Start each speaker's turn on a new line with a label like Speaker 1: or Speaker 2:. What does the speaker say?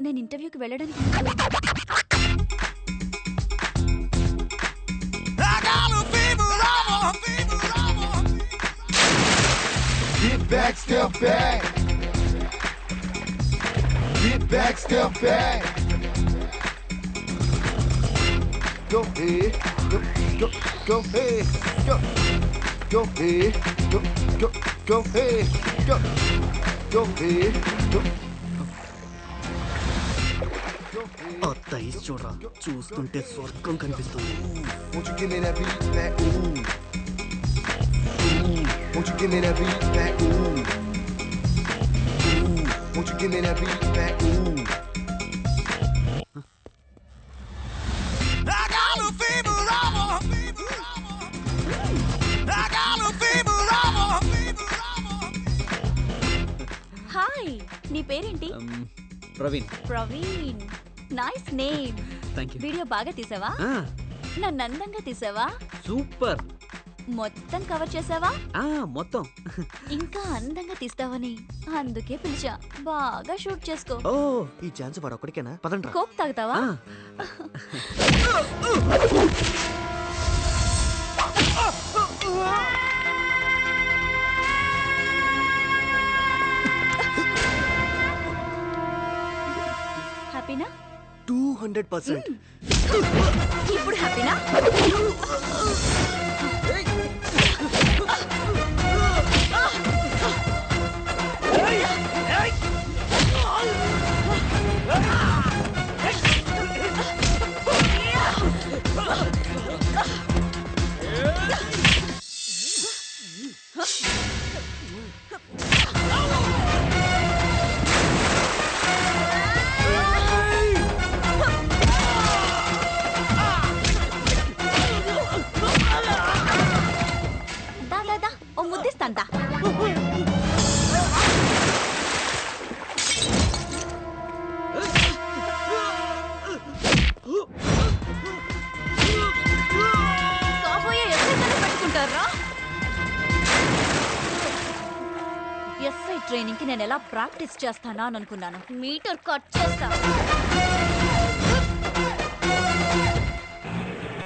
Speaker 1: నేను ఇంటర్వ్యూకి వెళ్ళడానికి
Speaker 2: Get back, step back. Get back, step back. Go ahead, go ahead, go ahead, go ahead, go ahead,
Speaker 3: అత్తయ్య చూడరా చూస్తుంటే స్వర్గం కనిపిస్తుంది.
Speaker 2: Won't you give me that beat back? Ooh. Won't you give me that beat back? Ooh. Won't you give me that beat back? Ooh. I got a fever, I got a fever,
Speaker 1: hi, నీ పేరేంటి?
Speaker 3: Praveen.
Speaker 1: Praveen, nice name.
Speaker 3: Thank you.
Speaker 1: Video బాగా తీసావా? నన్ను అందంగా తీసావా?
Speaker 3: Super.
Speaker 1: మొత్తం cover చేసావా?
Speaker 3: మొత్తం.
Speaker 1: ఇంకా అందంగా తీస్తావని అందుకే పిలిచా. బాగా షూట్ చేసుకో.
Speaker 3: ఓ, ఈ ఛాన్స్ వాడు ఒక్కడికేనా? పదండి.
Speaker 1: కోక్ తాగుతావా? హ్యాపీనా?
Speaker 3: 200%.
Speaker 1: ఇప్పుడు హ్యాపీనా? ఓ ముద్దిస్తాంట. కాబోయే ఎస్ఐ పెట్టుకుంటారా? ఎస్ఐ ట్రైనింగ్ కి నేను ఎలా ప్రాక్టీస్ చేస్తానా అని అనుకున్నాను. మీటర్ కట్ చేస్తా.